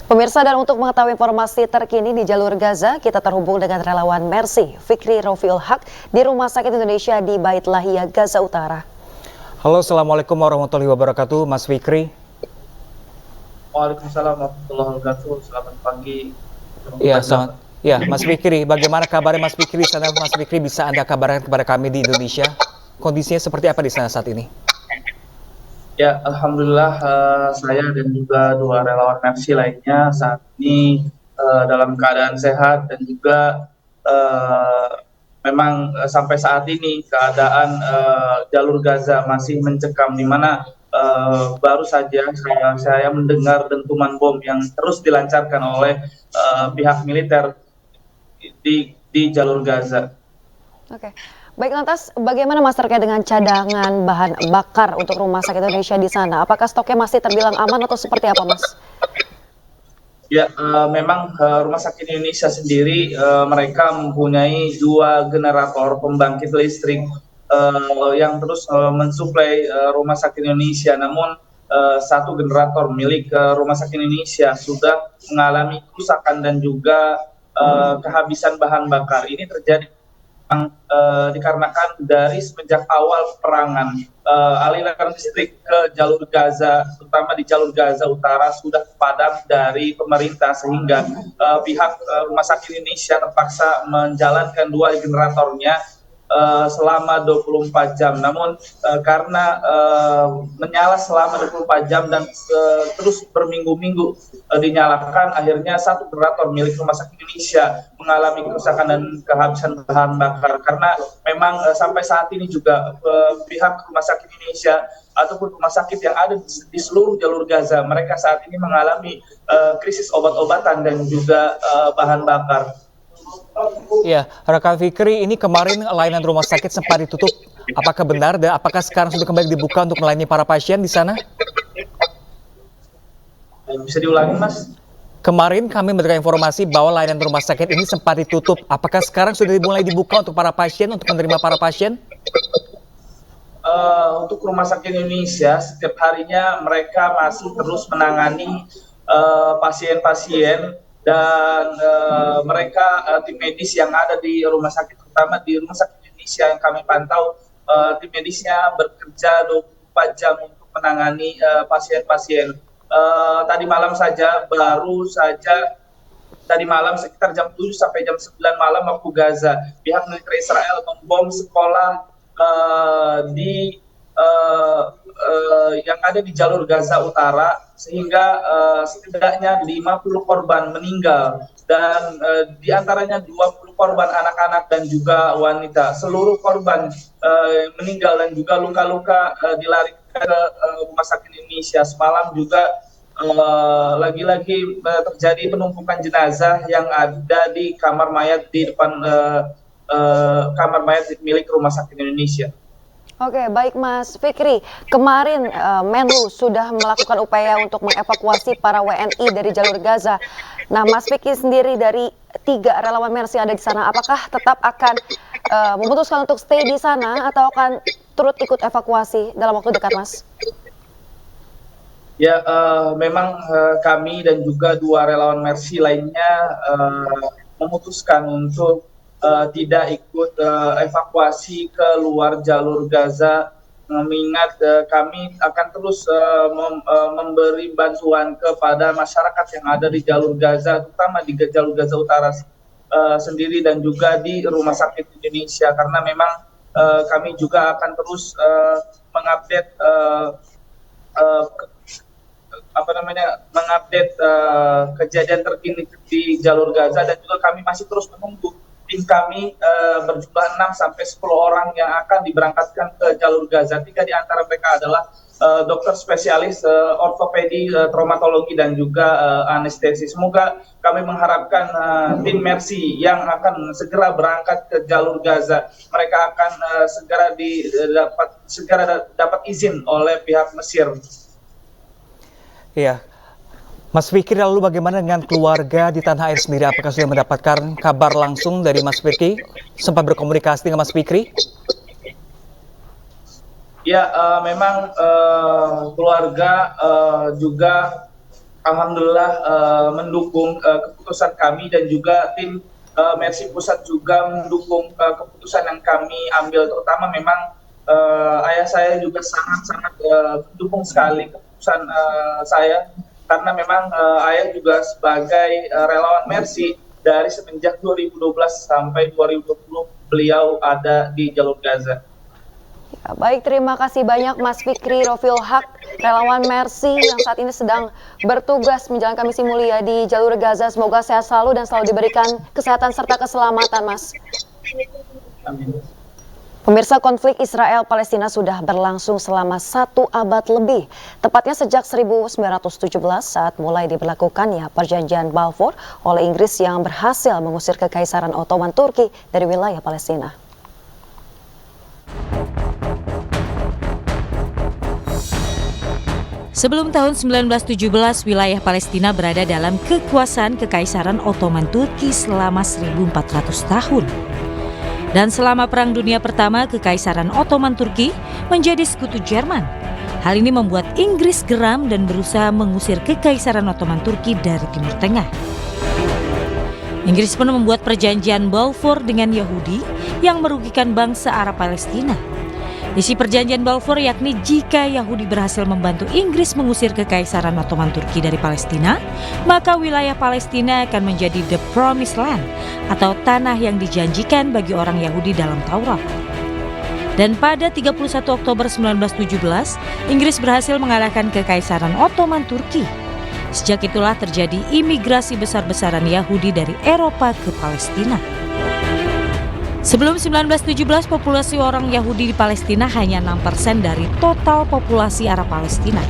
Pemirsa, dan untuk mengetahui informasi terkini di jalur Gaza, kita terhubung dengan relawan Mercy, Fikri Rofiul Haq, di Rumah Sakit Indonesia di Bait Lahia, Gaza Utara. Halo, Assalamualaikum warahmatullahi wabarakatuh, Mas Fikri. Waalaikumsalam warahmatullahi wabarakatuh. Selamat pagi. Ya, Mas Fikri, bagaimana kabarnya Mas Fikri? Sana Mas Fikri, bisa Anda kabarkan kepada kami di Indonesia? Kondisinya seperti apa di sana saat ini? Ya, alhamdulillah saya dan juga dua relawan Mercy lainnya saat ini dalam keadaan sehat dan juga memang sampai saat ini keadaan jalur Gaza masih mencekam, di mana baru saja saya mendengar dentuman bom yang terus dilancarkan oleh pihak militer di jalur Gaza. Oke. Baik, lantas bagaimana Mas terkait dengan cadangan bahan bakar untuk Rumah Sakit Indonesia di sana? Apakah stoknya masih terbilang aman atau seperti apa, Mas? Ya, memang Rumah Sakit Indonesia sendiri mereka mempunyai 2 generator pembangkit listrik yang terus mensuplai Rumah Sakit Indonesia. Namun satu generator milik Rumah Sakit Indonesia sudah mengalami kerusakan dan juga kehabisan bahan bakar. Ini terjadi dikarenakan dari semenjak awal peperangan aliran listrik ke jalur Gaza, terutama di jalur Gaza Utara, sudah padam dari pemerintah, sehingga pihak Rumah Sakit Indonesia terpaksa menjalankan 2 generatornya selama 24 jam. Namun karena menyala selama 24 jam dan terus berminggu-minggu dinyalakan, akhirnya satu generator milik Rumah Sakit Indonesia mengalami kerusakan dan kehabisan bahan bakar. Karena memang sampai saat ini juga pihak Rumah Sakit Indonesia ataupun rumah sakit yang ada di seluruh jalur Gaza, mereka saat ini mengalami krisis obat-obatan dan juga bahan bakar. Ya, rekan Fikri, ini kemarin layanan rumah sakit sempat ditutup. Apakah benar dan apakah sekarang sudah kembali dibuka untuk melayani para pasien di sana? Bisa diulangi, Mas? Kemarin kami mendapatkan informasi bahwa layanan rumah sakit ini sempat ditutup. Apakah sekarang sudah mulai dibuka untuk para pasien, untuk menerima para pasien? Untuk Rumah Sakit Indonesia, setiap harinya mereka masih terus menangani pasien-pasien, dan mereka tim medis yang ada di rumah sakit, terutama di Rumah Sakit Indonesia yang kami pantau, tim medisnya bekerja 24 jam untuk menangani pasien-pasien. Tadi malam sekitar jam 7 sampai jam 9 malam waktu Gaza, pihak militer Israel membom sekolah yang ada di jalur Gaza Utara, sehingga setidaknya 50 korban meninggal, dan diantaranya 20 korban anak-anak dan juga wanita. Seluruh korban meninggal dan juga luka-luka dilarikan ke Rumah Sakit Indonesia. Semalam juga lagi-lagi terjadi penumpukan jenazah yang ada di kamar mayat di depan kamar mayat milik Rumah Sakit Indonesia. Oke, baik Mas Fikri. Kemarin Menlu sudah melakukan upaya untuk mengevakuasi para WNI dari jalur Gaza. Nah, Mas Fikri sendiri dari 3 relawan Mercy ada di sana, apakah tetap akan memutuskan untuk stay di sana atau akan turut ikut evakuasi dalam waktu dekat, Mas? Ya, memang kami dan juga 2 relawan Mercy lainnya memutuskan untuk tidak ikut evakuasi ke luar jalur Gaza, mengingat kami akan terus memberi bantuan kepada masyarakat yang ada di jalur Gaza, terutama di jalur Gaza Utara sendiri dan juga di Rumah Sakit Indonesia, karena memang kami juga akan terus mengupdate kejadian terkini di jalur Gaza, dan juga kami masih terus menunggu tim kami berjumlah 6 sampai 10 orang yang akan diberangkatkan ke jalur Gaza. 3 di antara mereka adalah dokter spesialis ortopedi, traumatologi, dan juga anestesi. Semoga kami mengharapkan tim Mercy yang akan segera berangkat ke jalur Gaza, mereka akan segera dapat izin oleh pihak Mesir. Iya. Mas Fikri, lalu bagaimana dengan keluarga di tanah air sendiri? Apakah sudah mendapatkan kabar langsung dari Mas Fikri? Sempat berkomunikasi dengan Mas Fikri? Ya, memang keluarga juga alhamdulillah mendukung keputusan kami, dan juga tim Mercy Pusat juga mendukung keputusan yang kami ambil, terutama memang ayah saya juga sangat-sangat mendukung sekali keputusan saya, karena memang ayah juga sebagai relawan Mercy dari semenjak 2012 sampai 2020 beliau ada di jalur Gaza. Ya, baik, terima kasih banyak Mas Fikri Rofil Haq, relawan Mercy yang saat ini sedang bertugas menjalankan misi mulia di jalur Gaza. Semoga sehat selalu dan selalu diberikan kesehatan serta keselamatan, Mas. Amin. Pemirsa, konflik Israel-Palestina sudah berlangsung selama 1 abad lebih. Tepatnya sejak 1917 saat mulai diberlakukannya perjanjian Balfour oleh Inggris yang berhasil mengusir Kekaisaran Ottoman Turki dari wilayah Palestina. Sebelum tahun 1917, wilayah Palestina berada dalam kekuasaan Kekaisaran Ottoman Turki selama 1400 tahun. Dan selama Perang Dunia Pertama, Kekaisaran Ottoman Turki menjadi sekutu Jerman. Hal ini membuat Inggris geram dan berusaha mengusir Kekaisaran Ottoman Turki dari Timur Tengah. Inggris pun membuat perjanjian Balfour dengan Yahudi yang merugikan bangsa Arab Palestina. Isi perjanjian Balfour yakni jika Yahudi berhasil membantu Inggris mengusir Kekaisaran Ottoman Turki dari Palestina, maka wilayah Palestina akan menjadi the promised land atau tanah yang dijanjikan bagi orang Yahudi dalam Taurat. Dan pada 31 Oktober 1917, Inggris berhasil mengalahkan Kekaisaran Ottoman Turki. Sejak itulah terjadi imigrasi besar-besaran Yahudi dari Eropa ke Palestina. Sebelum 1917, populasi orang Yahudi di Palestina hanya 6% dari total populasi Arab Palestina.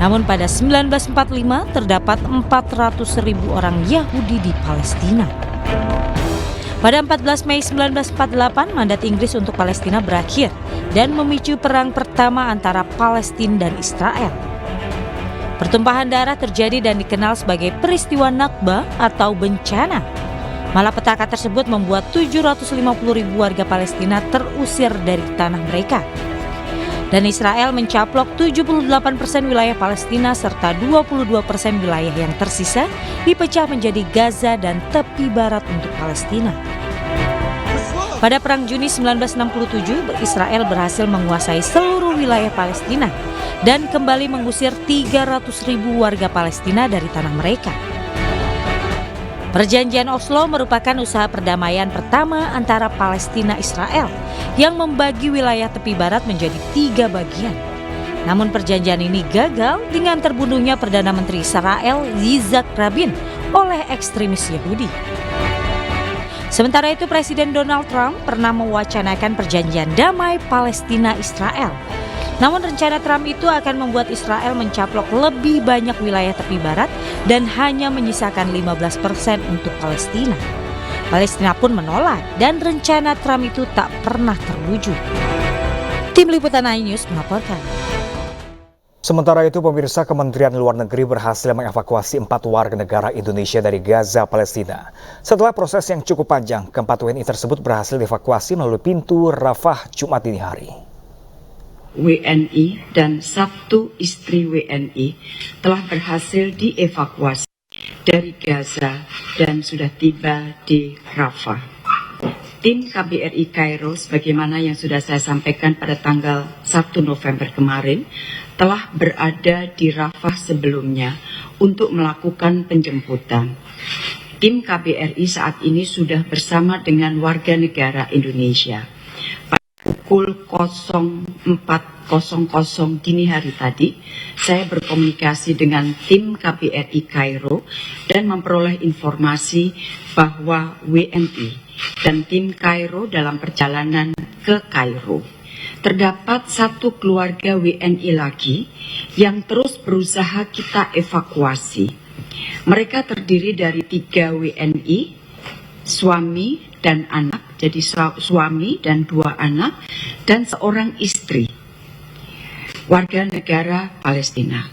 Namun pada 1945 terdapat 400.000 orang Yahudi di Palestina. Pada 14 Mei 1948, mandat Inggris untuk Palestina berakhir dan memicu perang pertama antara Palestina dan Israel. Pertumpahan darah terjadi dan dikenal sebagai peristiwa Nakba atau bencana. Malapetaka tersebut membuat 750.000 warga Palestina terusir dari tanah mereka. Dan Israel mencaplok 78% wilayah Palestina serta 22% wilayah yang tersisa dipecah menjadi Gaza dan tepi barat untuk Palestina. Pada Perang Juni 1967, Israel berhasil menguasai seluruh wilayah Palestina dan kembali mengusir 300.000 warga Palestina dari tanah mereka. Perjanjian Oslo merupakan usaha perdamaian pertama antara Palestina Israel yang membagi wilayah tepi barat menjadi 3 bagian. Namun perjanjian ini gagal dengan terbunuhnya Perdana Menteri Israel Yitzhak Rabin oleh ekstremis Yahudi. Sementara itu Presiden Donald Trump pernah mewacanakan perjanjian damai Palestina-Israel. Namun rencana Trump itu akan membuat Israel mencaplok lebih banyak wilayah tepi barat dan hanya menyisakan 15% untuk Palestina. Palestina pun menolak dan rencana Trump itu tak pernah terwujud. Tim Liputan iNews melaporkan. Sementara itu, pemirsa, Kementerian Luar Negeri berhasil mengevakuasi 4 warga negara Indonesia dari Gaza, Palestina. Setelah proses yang cukup panjang, keempat WNI tersebut berhasil dievakuasi melalui pintu Rafah Jumat dini hari. WNI dan 1 istri WNI telah berhasil dievakuasi dari Gaza dan sudah tiba di Rafah. Tim KBRI Kairo, sebagaimana yang sudah saya sampaikan pada tanggal 1 November kemarin, telah berada di Rafah sebelumnya untuk melakukan penjemputan. Tim KBRI saat ini sudah bersama dengan warga negara Indonesia. Pukul 04.00 dini hari tadi, saya berkomunikasi dengan tim KBRI Kairo dan memperoleh informasi bahwa WNI dan tim Kairo dalam perjalanan ke Kairo. Terdapat 1 keluarga WNI lagi yang terus berusaha kita evakuasi. Mereka terdiri dari 3 WNI, suami dan anak, jadi suami dan 2 anak, dan seorang istri, warga negara Palestina.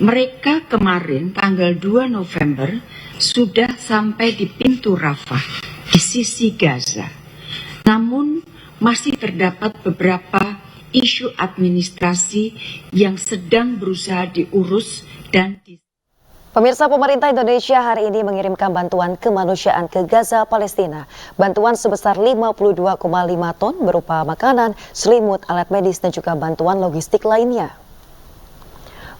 Mereka kemarin tanggal 2 November sudah sampai di pintu Rafah di sisi Gaza. Namun masih terdapat beberapa isu administrasi yang sedang berusaha diurus dan Pemirsa, pemerintah Indonesia hari ini mengirimkan bantuan kemanusiaan ke Gaza, Palestina. Bantuan sebesar 52,5 ton berupa makanan, selimut, alat medis, dan juga bantuan logistik lainnya.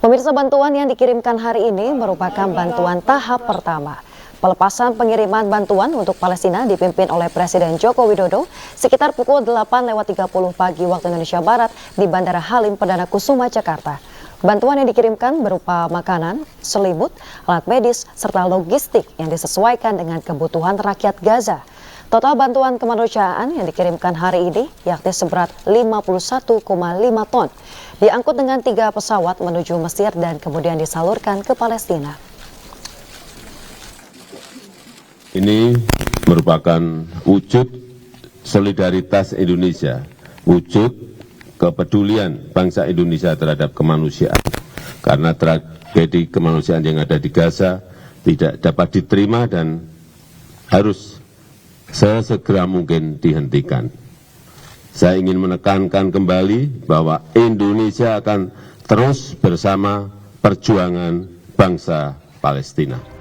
Pemirsa, bantuan yang dikirimkan hari ini merupakan bantuan tahap pertama. Pelepasan pengiriman bantuan untuk Palestina dipimpin oleh Presiden Joko Widodo sekitar pukul 8.30 pagi waktu Indonesia Barat di Bandara Halim Perdana Kusuma, Jakarta. Bantuan yang dikirimkan berupa makanan, selimut, alat medis, serta logistik yang disesuaikan dengan kebutuhan rakyat Gaza. Total bantuan kemanusiaan yang dikirimkan hari ini yakni seberat 51,5 ton. Diangkut dengan 3 pesawat menuju Mesir dan kemudian disalurkan ke Palestina. Ini merupakan wujud solidaritas Indonesia, wujud kepedulian bangsa Indonesia terhadap kemanusiaan. Karena tragedi kemanusiaan yang ada di Gaza tidak dapat diterima dan harus sesegera mungkin dihentikan. Saya ingin menekankan kembali bahwa Indonesia akan terus bersama perjuangan bangsa Palestina.